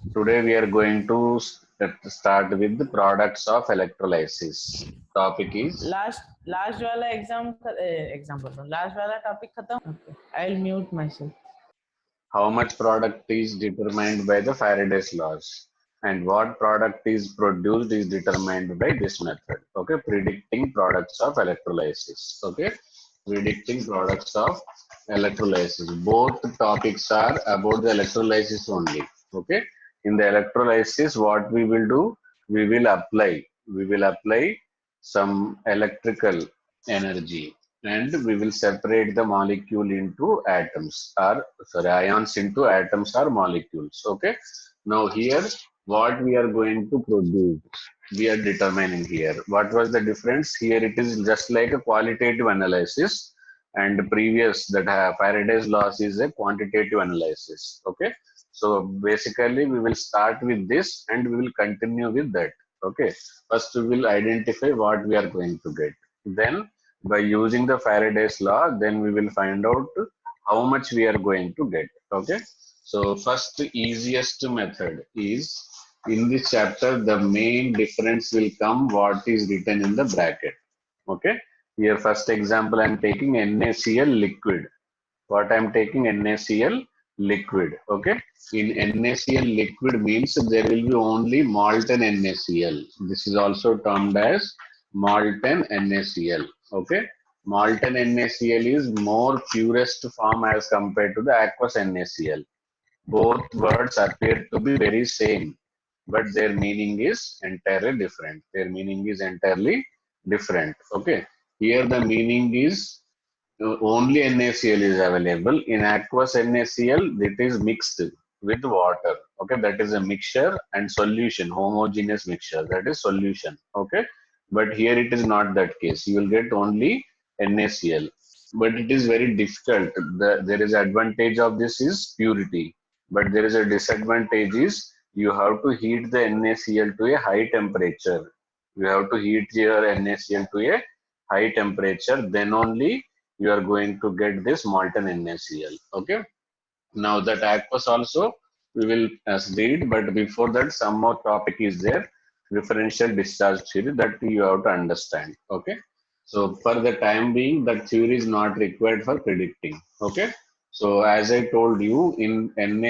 Today we are going to start with the products of electrolysis. Topic is last वाला exam बोल रहा हूँ, last वाला topic खत्म. Okay, I will mute my self. how much product is determined by the Faraday's laws, and what product is produced is determined by this method. Okay, predicting products of electrolysis. Okay, predicting products of electrolysis. Both topics are about the electrolysis only. Okay, in the electrolysis, what we will do, we will apply some electrical energy, and we will separate the molecule into atoms or sorry ions into atoms or molecules. Okay, now here what we are going to produce, we are determining here what was the difference. Here it is just like a qualitative analysis, and previous that Faraday's laws is a quantitative analysis. Okay, so basically we will start with this and we will continue with that. Okay, first we will identify what we are going to get, then by using the Faraday's law, then we will find out how much we are going to get. Okay, so first easiest method is, in this chapter the main difference will come what is written in the bracket. Okay, here first example I am taking NaCl liquid. What I am taking, NaCl liquid. Okay, in NaCl liquid means there will be only molten NaCl. This is also termed as molten NaCl. Okay, molten NaCl is more purest form as compared to the aqueous NaCl. Both words appear to be very same, but their meaning is entirely different. Their meaning is entirely different. Okay, here the meaning is only NaCl is available. In aqueous NaCl, it is mixed with water. Okay, that is a mixture and solution, homogeneous mixture. That is solution. Okay, but here it is not that case. You will get only NaCl, but it is very difficult. There is advantage of this is purity, but there is a disadvantage is you have to heat the NaCl to a high temperature. You have to heat your NaCl to a high temperature. Then only you are going to get this molten NaCl. Okay. Now that aqueous also we will read, but before that some more topic is there. Differential discharge theory that you have to understand. Okay. So for the time being, that theory is not required for predicting. Okay. So as I told you, in in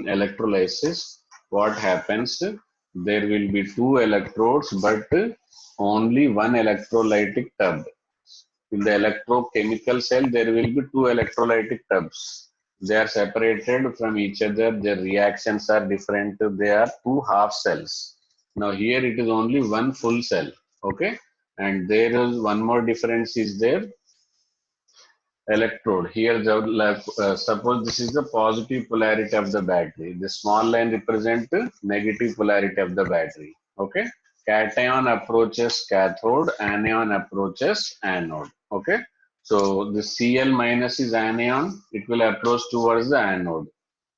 electrolysis, what happens? There will be two electrodes, but only one electrolytic tub. In the electrochemical cell, there will be two electrolytic tubs. They are separated from each other. Their reactions are different. They are two half cells. Now here it is only one full cell. Okay, and there is one more difference is there. Electrode here, suppose this is the positive polarity of the battery. The small line represent negative polarity of the battery. Okay, cation approaches cathode, anion approaches anode. Okay, so the Cl minus is anion, it will approach towards the anode,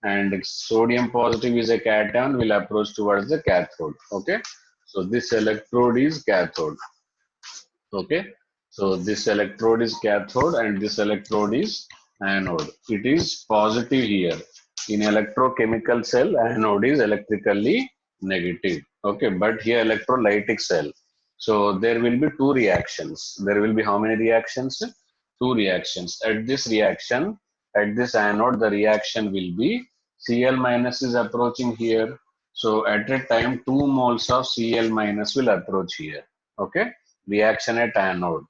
and sodium positive is a cation, will approach towards the cathode. Okay, so this electrode is cathode. Okay, so this electrode is cathode and this electrode is anode. It is positive here. In electrochemical cell, anode is electrically negative. Okay, but here electrolytic cell. So there will be two reactions. There will be how many reactions? Two reactions. At this reaction, at this anode, the reaction will be Cl minus is approaching here. So at a time, 2 moles of Cl minus will approach here. Okay, reaction at anode.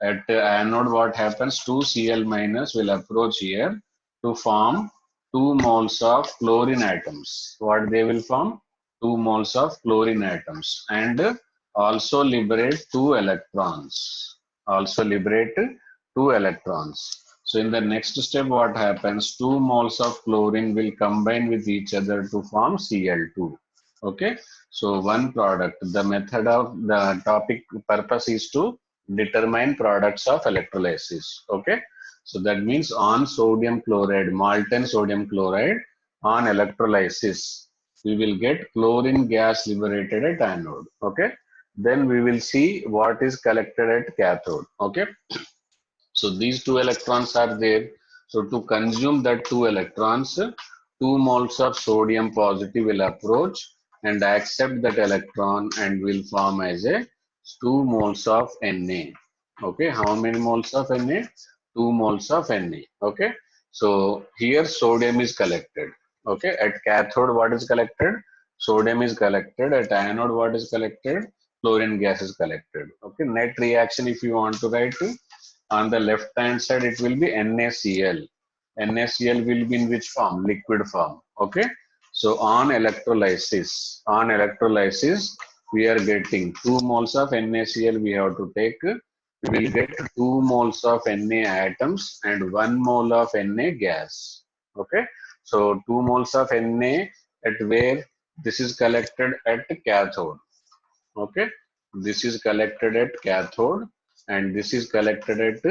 At anode, what happens? 2Cl minus will approach here to form 2 moles of chlorine atoms. What they will form? 2 moles of chlorine atoms, and also liberate 2 electrons. Also liberate 2 electrons. So in the next step, what happens? 2 moles of chlorine will combine with each other to form Cl2. Okay. So one product, the method of the topic purpose is to determine products of electrolysis. Okay. So that means on sodium chloride, molten sodium chloride on electrolysis, we will get chlorine gas liberated at anode. Okay. Then we will see what is collected at cathode. Okay. So these two electrons are there. So to consume that two electrons, 2 moles of sodium positive will approach and accept that electron and will form as a 2 moles of Na. Okay, how many moles of Na? 2 moles of Na. Okay, so here sodium is collected. Okay, at cathode what is collected? Sodium is collected. At anode what is collected? Chlorine gas is collected. Okay, net reaction if you want to write, on the left hand side it will be NaCl. NaCl will be in which form? Liquid form. Okay. So on electrolysis, we are getting 2 moles of NaCl we have to take. We will get 2 moles of Na atoms and 1 mole of Na gas. Okay. So 2 moles of Na at where this is collected at cathode. Okay. This is collected at cathode and this is collected at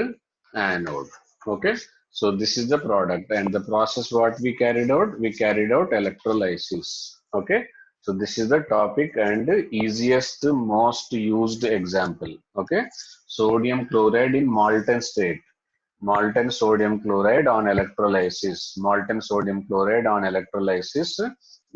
anode. Okay. So this is the product and the process what we carried out? We carried out electrolysis. Okay. So this is the topic and easiest, most used example. Okay. Sodium chloride in molten state. Molten sodium chloride on electrolysis. Molten sodium chloride on electrolysis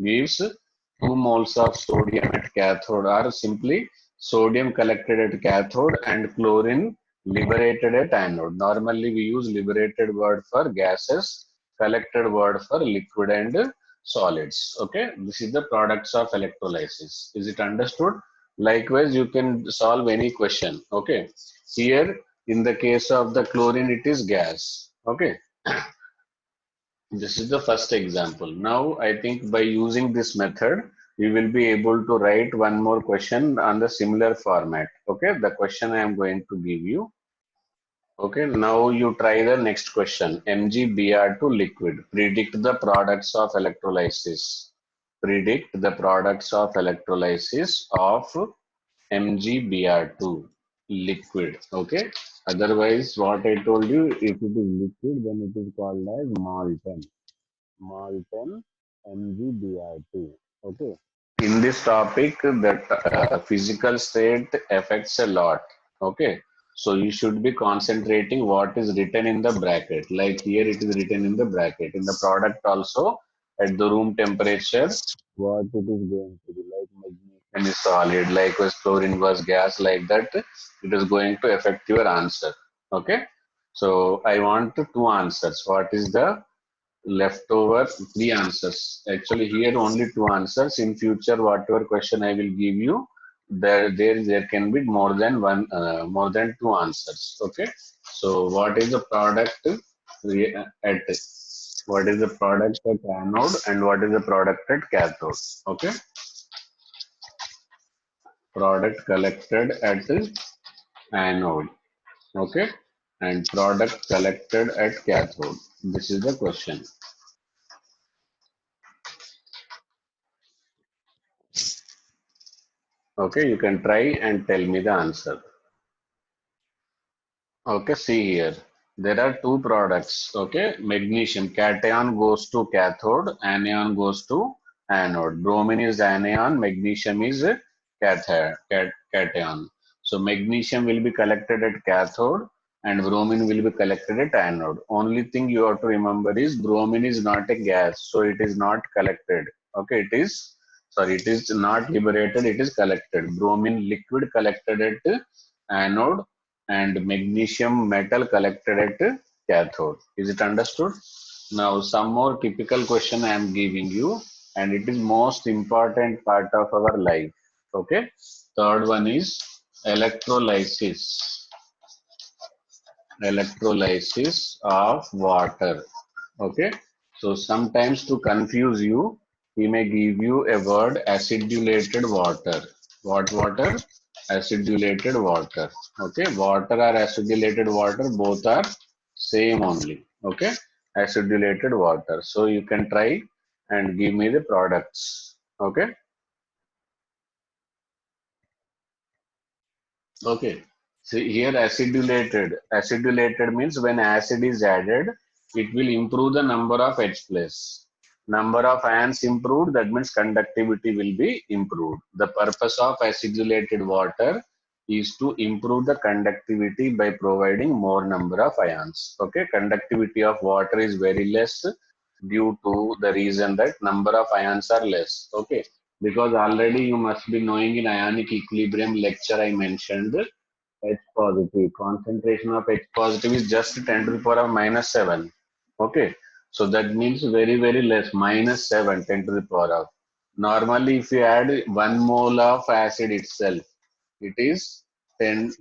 gives 2 moles of sodium at cathode, or simply sodium collected at cathode and chlorine liberated at anode. Normally we use liberated word for gases, collected word for liquid and solids. Okay, this is the products of electrolysis. Is it understood? Likewise, you can solve any question. Okay, here in the case of the chlorine, it is gas. Okay, this is the first example. Now, I think by using this method, we will be able to write one more question on the similar format. Okay, the question I am going to give you. Okay, now you try the next question. MgBr2 liquid. Predict the products of electrolysis. Predict the products of electrolysis of MgBr2 liquid. Okay. Otherwise, what I told you, if it is liquid, then it is called as molten. Molten MgBr2. Okay. In this topic, the physical state affects a lot. Okay. So you should be concentrating what is written in the bracket. Like here, it is written in the bracket. In the product also, at the room temperature, what it is going to be like magnesium is solid, likewise chlorine was gas, like that. It is going to affect your answer. Okay. So I want two answers. What is the leftover? Three answers. Actually, here only two answers. In future, whatever question I will give you, there can be more than one, more than two answers. Okay. So, what is the product at? What is the product at anode and what is the product at cathode? Okay. Product collected at anode. Okay. And product collected at cathode. This is the question. Okay, you can try and tell me the answer. Okay, see here. There are two products. Okay, magnesium cation goes to cathode, anion goes to anode. Bromine is anion, magnesium is a cation. So magnesium will be collected at cathode and bromine will be collected at anode. Only thing you have to remember is bromine is not a gas, so it is not collected. Okay, it is not liberated, it is collected. Bromine liquid collected at anode and magnesium metal collected at cathode. Is it understood? Now some more typical question I am giving you and it is most important part of our life. Okay. Third one is electrolysis. Electrolysis of water. Okay. So sometimes to confuse you, he may give you a word acidulated water. What water? Acidulated water. Okay. Water or acidulated water, both are same only. Okay. Acidulated water. So you can try and give me the products. Okay. Okay. See here acidulated. Acidulated means when acid is added, it will improve the number of H plus. Number of ions improved, that means conductivity will be improved. The purpose of acidulated water is to improve the conductivity by providing more number of ions. Okay, conductivity of water is very less. due to the reason that number of ions are less. Okay, because already you must be knowing in ionic equilibrium lecture I mentioned H positive. Concentration of H positive is just 10 to the power of minus 7. Okay. So that means very, very less. Minus 7, 10 to the power of. Normally, if you add 1 mole of acid itself, it is 10.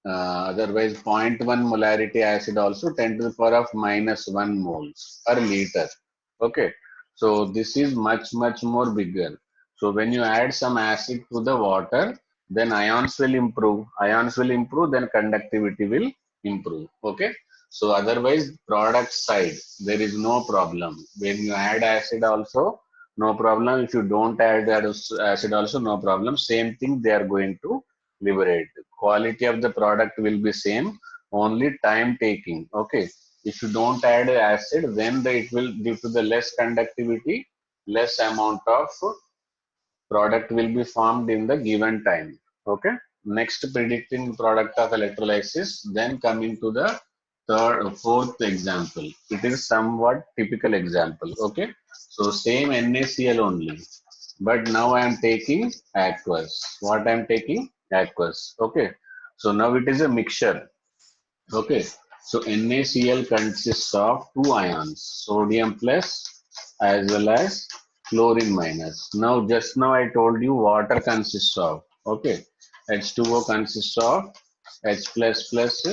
Otherwise, zero point 0.1 molarity acid also 10 to the power of minus 1 moles per liter. Okay. So this is much, much more bigger. So when you add some acid to the water, then ions will improve. Ions will improve, then conductivity will improve. Okay. So otherwise, product side, there is no problem. When you add acid also, no problem. If you don't add acid also, no problem. Same thing they are going to liberate. Quality of the product will be same, only time taking. Okay. If you don't add acid, then it will, due to the less conductivity, less amount of product will be formed in the given time. Okay. Next, predicting product of electrolysis. Then coming to the fourth example. It is somewhat typical example. Okay. So same NaCl only, but now I am taking aqueous. What I am taking? Aqueous. Okay. So now it is a mixture. Okay. So NaCl consists of two ions, sodium plus as well as chlorine minus. Now, just now I told you water consists of, okay, H2O consists of H plus plus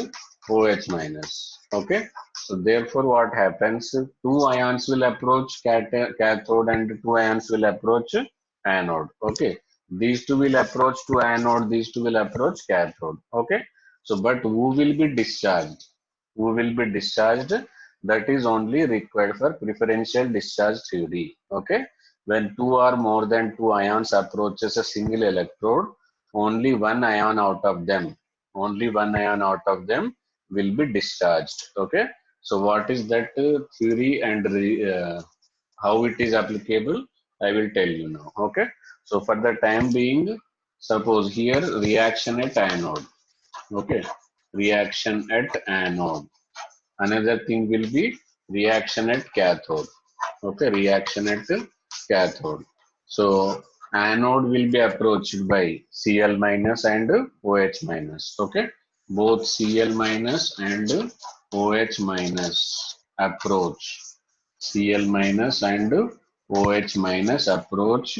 OH minus. Okay. So therefore, what happens? Two ions will approach cathode and two ions will approach anode. Okay. These two will approach to anode. These two will approach cathode. Okay. So, but who will be discharged? Who will be discharged? That is only required for preferential discharge theory. Okay. When two or more than two ions approaches a single electrode, only one ion out of them, only one ion out of them will be discharged. Okay. So what is that theory and how it is applicable? I will tell you now. Okay. So for the time being, suppose here reaction at anode. Okay. Reaction at anode. Another thing will be reaction at cathode. Okay, reaction at cathode. So anode will be approached by Cl minus and OH minus. Okay, both Cl minus and OH minus approach. Cl minus and OH minus approach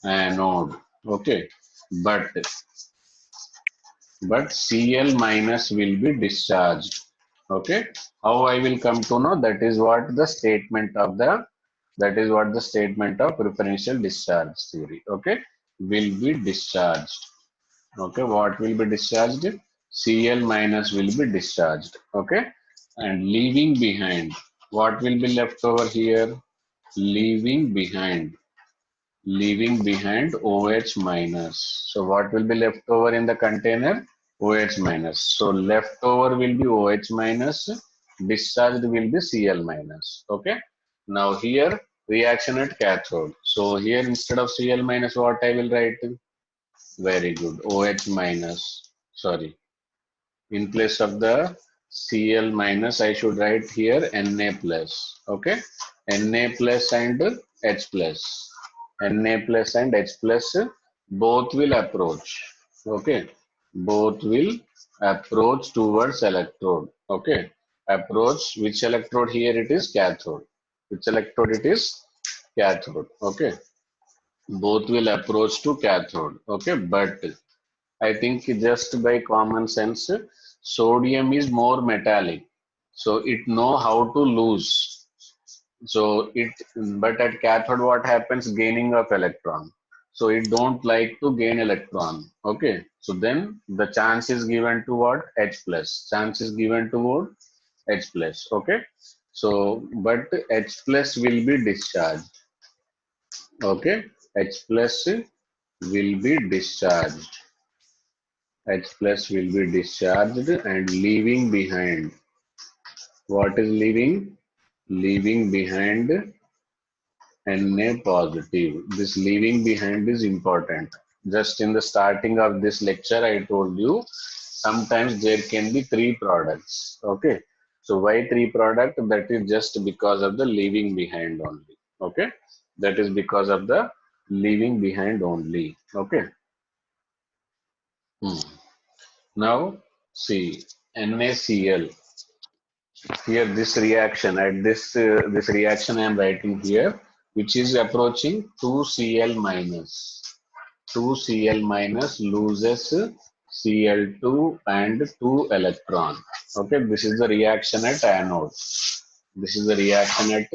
anode. Okay, but Cl minus will be discharged. Okay, how I will come to know? That is what the statement of the, that is what the statement of preferential discharge theory. Okay, will be discharged. Okay, what will be discharged? Cl minus will be discharged. Okay, and leaving behind, what will be left over here? Leaving behind, leaving behind OH minus. So what will be left over in the container? OH minus. So left over will be OH minus, discharged will be Cl minus. Okay. Now here reaction at cathode. So here instead of Cl minus, what I will write? Very good. OH minus. Sorry. In place of the Cl minus, I should write here Na plus. Okay. Na plus and H plus. Na plus and H plus both will approach. Okay. Both will approach towards electrode. Okay. Approach which electrode here it is? Cathode. Which electrode it is? Cathode. Okay. Both will approach to cathode. Okay. But I think just by common sense, sodium is more metallic. So it know how to lose. So it, but at cathode, what happens? Gaining of electron. So it don't like to gain electron. Okay. So then the chance is given to what? H plus. Chance is given to what? H plus. Okay. So, but H plus will be discharged. Okay. H plus will be discharged. H plus will be discharged and leaving behind. What is leaving? Leaving behind Na positive. This leaving behind is important. Just in the starting of this lecture, I told you sometimes there can be three products. Okay. So why three product? That is just because of the leaving behind only. Okay, that is because of the leaving behind only. Okay. Hmm. Now see NaCl. Here this reaction at this reaction I am writing here, which is approaching 2Cl minus. 2Cl minus loses Cl2 and 2 electron. Okay, this is the reaction at anode. This is the reaction at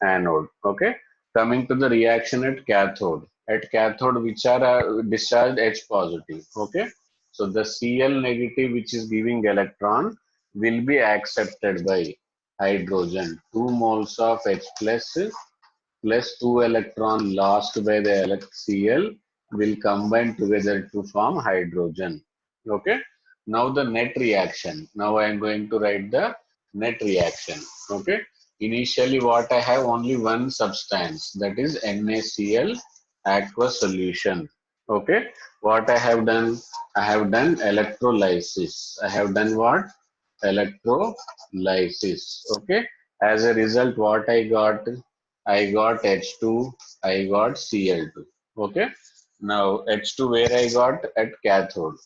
anode. Okay, coming to the reaction at cathode. At cathode, which are discharged H positive. Okay, so the Cl negative, which is giving electron, will be accepted by hydrogen. 2 moles of H plus 2 electron lost by the Cl will combine together to form hydrogen. Okay. Now the net reaction. Now I am going to write the net reaction. Okay. Initially what I have only one substance, that is NaCl aqueous solution. Okay. What I have done? I have done electrolysis. I have done what? Electrolysis. Okay. As a result, what I got? I got H2, I got Cl2. Okay. Now H2 where I got at cathode.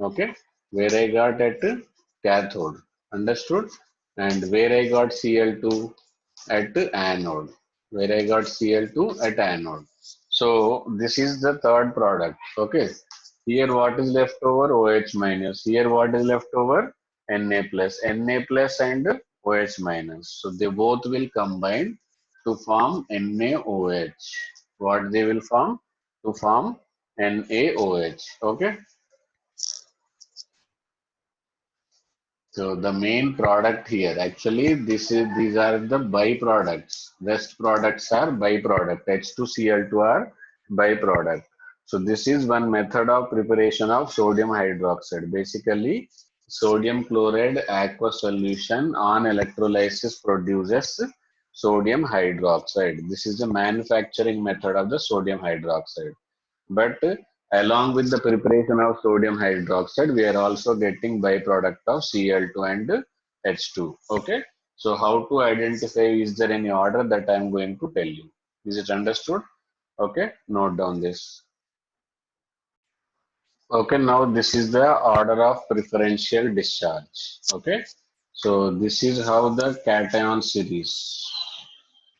Okay. Where I got at cathode. Understood? And where I got Cl2 at anode. Where I got Cl2 at anode. So this is the third product. Okay. Here what is left over? OH minus. Here what is left over? Na plus. Na plus and OH minus. So they both will combine to form NaOH. What they will form? To form NaOH. Okay. So the main product here, actually, these are the byproducts. Rest products are byproduct. H2Cl2 are byproduct. So this is one method of preparation of sodium hydroxide. Basically, sodium chloride aqueous solution on electrolysis produces sodium hydroxide. This is the manufacturing method of the sodium hydroxide. But along with the preparation of sodium hydroxide, we are also getting byproduct of Cl2 and H2. Okay. So how to identify, is there any order that I am going to tell you? Is it understood? Okay. Note down this. Okay. Now this is the order of preferential discharge. Okay. So this is how the cation series.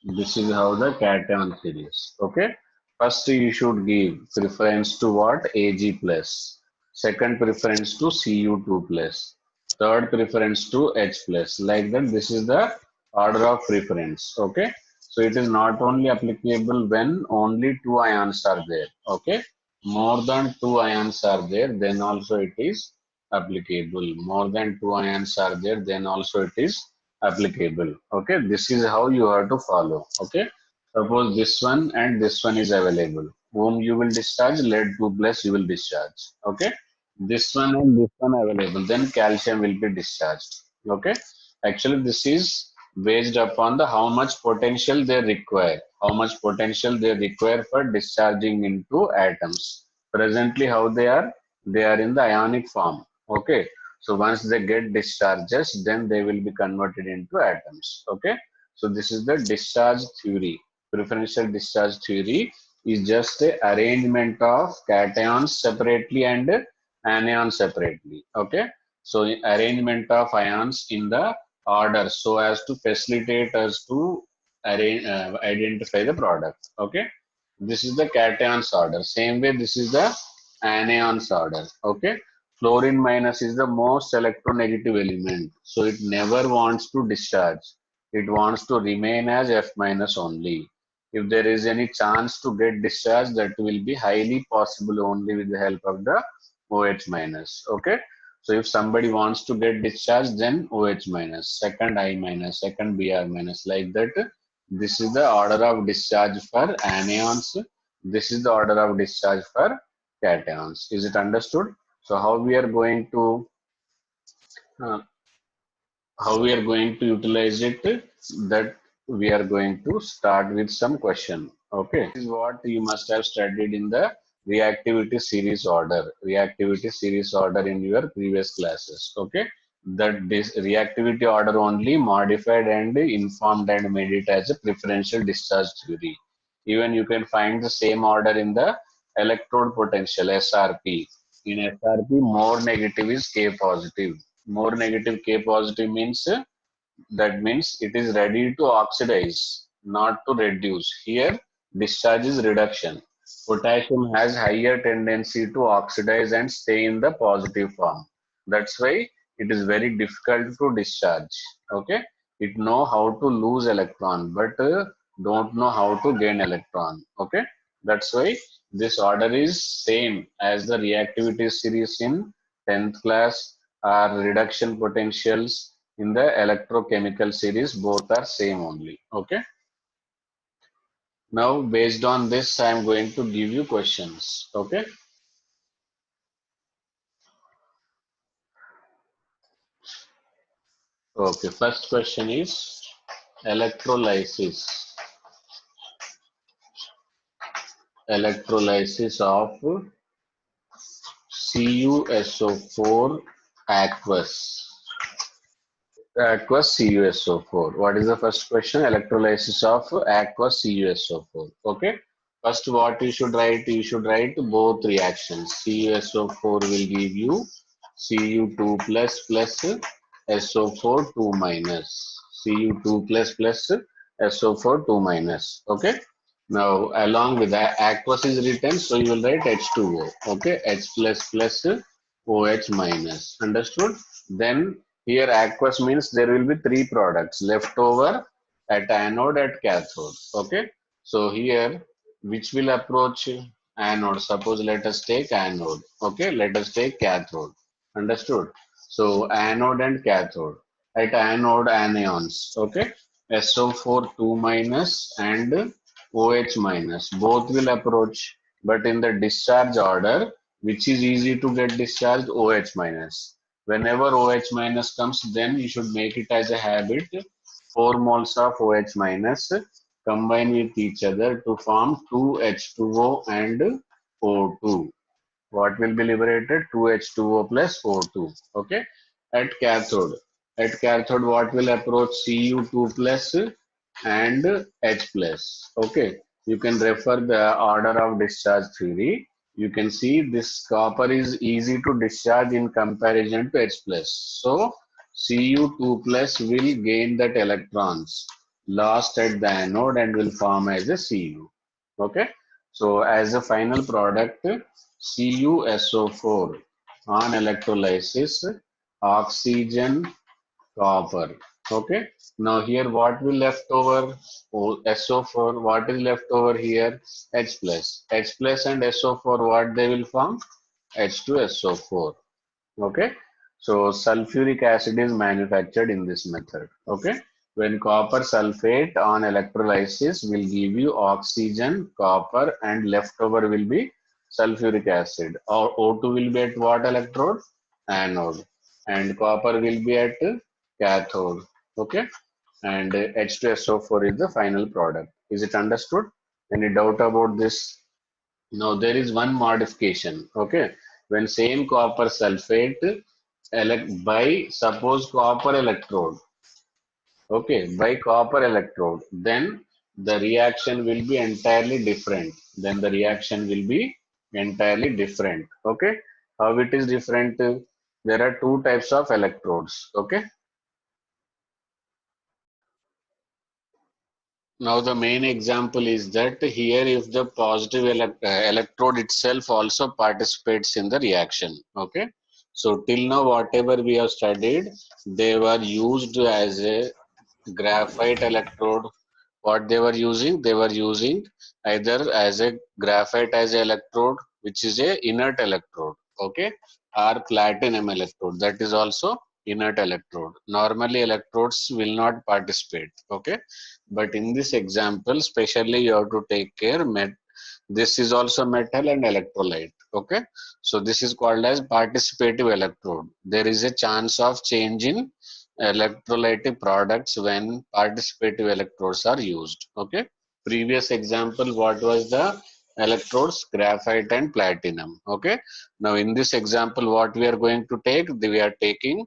This is how the cation series. Okay. First, you should give preference to what? Ag plus. Second preference to Cu2 plus. Third preference to H plus. Like that, this is the order of preference. Okay. So it is not only applicable when only two ions are there. Okay. More than two ions are there, then also it is applicable. More than two ions are there, then also it is applicable. Okay, this is how you have to follow. Okay, suppose this one and this one is available. Whom you will discharge, lead 2 plus you will discharge. Okay, this one and this one available, then calcium will be discharged. Okay, actually this is based upon the how much potential they require, how much potential they require for discharging into atoms. Presently, how they are in the ionic form. Okay, so once they get discharges, then they will be converted into atoms. Okay. So this is the discharge theory. Preferential discharge theory is just a arrangement of cations separately and anions separately. Okay. So arrangement of ions in the order so as to facilitate us to identify the product. Okay. This is the cations order. Same way, this is the anions order. Okay. Fluorine minus is the most electronegative element. So it never wants to discharge. It wants to remain as F minus only. If there is any chance to get discharged, that will be highly possible only with the help of the OH minus. Okay. So if somebody wants to get discharged, then OH minus, second I minus, second Br minus, like that. This is the order of discharge for anions. This is the order of discharge for cations. Is it understood? So uh, how we are going to utilize it? That we are going to start with some question. Okay, this is what you must have studied in the reactivity series order. Reactivity series order in your previous classes. Okay, that this reactivity order only modified and informed and made it as a preferential discharge theory. Even you can find the same order in the electrode potential SRP. In SRP, more negative is K positive. More negative K positive means that means it is ready to oxidize, not to reduce. Here, discharge is reduction. Potassium has higher tendency to oxidize and stay in the positive form. That's why it is very difficult to discharge. Okay, it know how to lose electron, but don't know how to gain electron. Okay, that's why this order is same as the reactivity series in 10th class or reduction potentials in the electrochemical series. Both are same only. Okay, now based on this I am going to give you questions. Okay, okay, first question is electrolysis. Electrolysis of CuSO4 aqueous. Aqueous CuSO4. What is the first question? Electrolysis of aqueous CuSO4. Okay. First, what you should write? You should write both reactions. CuSO4 will give you Cu2 plus SO4 2 minus. Cu2 plus SO4 2 minus. Okay. Now, along with that, aqueous is written, so you will write H2O. Okay. H plus OH minus. Understood? Then here aqueous means there will be three products left over at anode at cathode. Okay. So here which will approach anode? Suppose let us take anode. Okay. Let us take cathode. Understood? So anode and cathode. At anode anions. Okay. SO4 2 minus and OH minus. Both will approach, but in the discharge order, which is easy to get discharged, OH minus. Whenever OH minus comes, then you should make it as a habit. 4 moles of OH minus combine with each other to form 2H2O and O2. What will be liberated? 2H2O plus O2. Okay. At cathode. At cathode, what will approach? Cu2 plus and H plus. Okay. You can refer the order of discharge theory. You can see this copper is easy to discharge in comparison to H plus. So Cu2 plus will gain that electrons lost at the anode and will form as a Cu. Okay. So as a final product, CuSO4 on electrolysis, oxygen, copper. Okay. Now here what will left over? Oh, SO4. What is left over here? H plus. H plus and SO4 what they will form? H2SO4. Okay. So sulfuric acid is manufactured in this method. Okay. When copper sulfate on electrolysis will give you oxygen, copper, and leftover will be sulfuric acid. Or O2 will be at what electrode? Anode. And copper will be at cathode. Okay. And H2SO4 is the final product. Is it understood? Any doubt about this? Now there is one modification. Okay. When same copper sulfate by suppose copper electrode. Okay, by copper electrode, then the reaction will be entirely different. Then the reaction will be entirely different. Okay, how it is different? There are two types of electrodes. Okay, now the main example is that here if the positive electrode itself also participates in the reaction. Okay, so till now whatever we have studied, they were used as a graphite electrode. What they were using? They were using either as a graphite as an electrode, which is a inert electrode, okay, or platinum electrode, that is also inert electrode. Normally electrodes will not participate, okay, but in this example especially you have to take care. This is also metal and electrolyte, okay, so this is called as participative electrode. There is a chance of change in electrolytic products when participative electrodes are used. Okay. Previous example, what was the electrodes? Graphite and platinum. Okay. Now in this example, what we are going to take? We are taking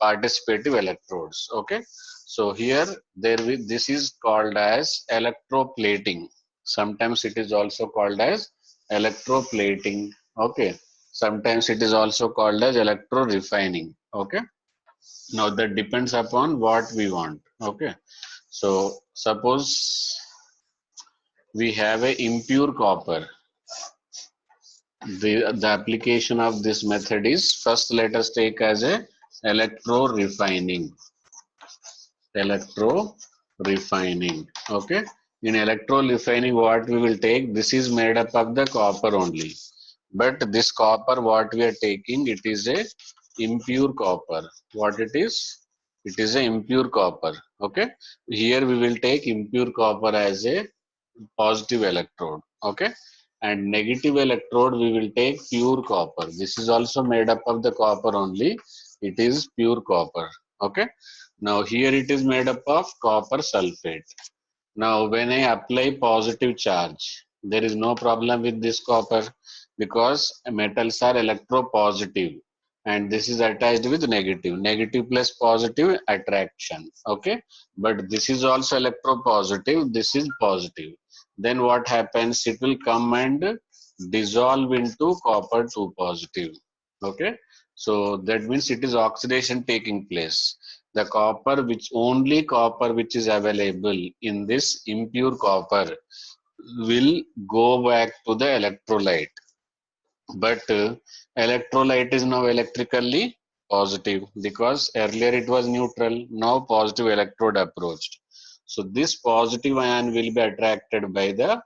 participative electrodes. Okay, so here this is called as electroplating. Sometimes it is also called as electroplating. Okay, sometimes it is also called as electro-refining. Okay, now that depends upon what we want. Okay, so suppose we have a impure copper. The application of this method is, first let us take as a electro refining. Okay, in electro refining what we will take, this is made up of the copper only, but this copper what we are taking, it is a impure copper. What it is, it is a impure copper. Okay, here we will take impure copper as a positive electrode. Okay, and negative electrode we will take pure copper. This is also made up of the copper only, it is pure copper. Okay, now here it is made up of copper sulfate. Now when I apply positive charge, there is no problem with this copper, because metals are electropositive, and this is attached with negative plus positive attraction. Okay, but this is also electropositive, this is positive. Then what happens, it will come and dissolve into copper 2 positive. Okay, so that means it is oxidation taking place. The copper which, only copper which is available in this impure copper will go back to the electrolyte. But electrolyte is now electrically positive, because earlier it was neutral, now positive electrode approached. So this positive ion will be attracted by the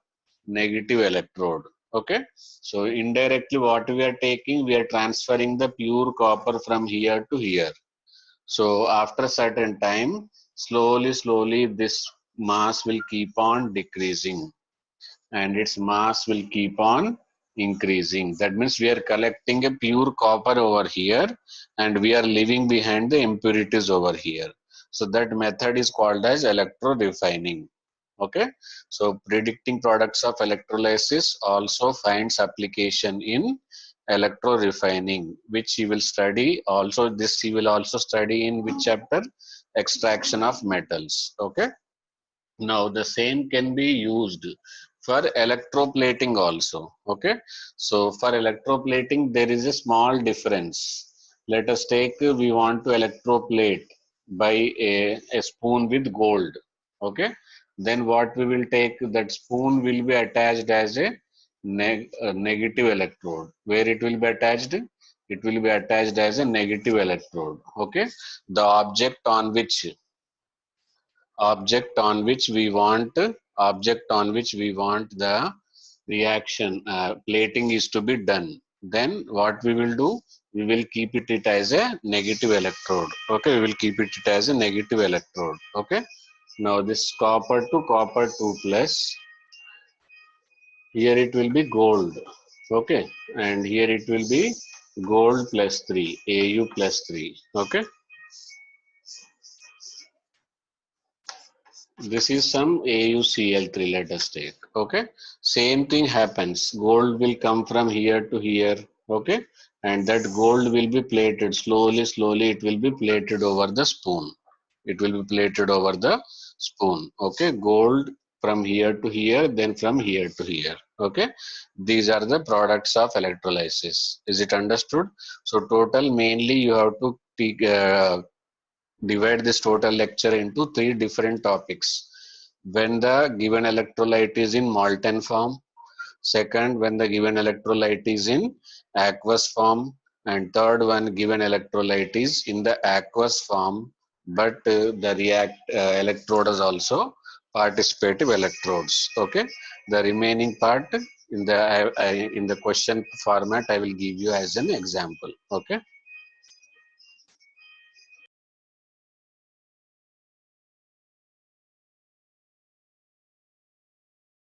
negative electrode. Okay, so indirectly what we are taking, we are transferring the pure copper from here to here. So after a certain time, slowly this mass will keep on decreasing, and its mass will keep on increasing. That means we are collecting a pure copper over here, and we are leaving behind the impurities over here. So that method is called as electro-refining. Okay, so predicting products of electrolysis also finds application in electro-refining, which he will study. Also, this he will also study in which chapter? Extraction of metals. Okay, now the same can be used for electroplating also. Okay, so for electroplating there is a small difference. Let us take, we want to electroplate by a spoon with gold. Okay, then what we will take, that spoon will be attached as a negative electrode. Where it will be attached? It will be attached as a negative electrode. Okay, the object on which we want the reaction plating is to be done. Then what we will do, we will keep it as a negative electrode. Okay, we will keep it as a negative electrode. Okay, now this copper to copper 2 plus, here it will be gold. Okay, and here it will be gold plus 3, Au plus 3. Okay, this is some AuCl3, let us take. Okay, same thing happens. Gold will come from here to here. Okay, and that gold will be plated slowly. It will be plated over the spoon. It will be plated over the spoon. Okay, gold from here to here, then from here to here. Okay, these are the products of electrolysis. Is it understood? So total, mainly you have to take, divide this total lecture into 3 different topics. When the given electrolyte is in molten form, second, when the given electrolyte is in aqueous form, and third one, given electrolyte is in the aqueous form, but the electrode is also participative electrodes. Okay, the remaining part in the question format I will give you as an example. Okay.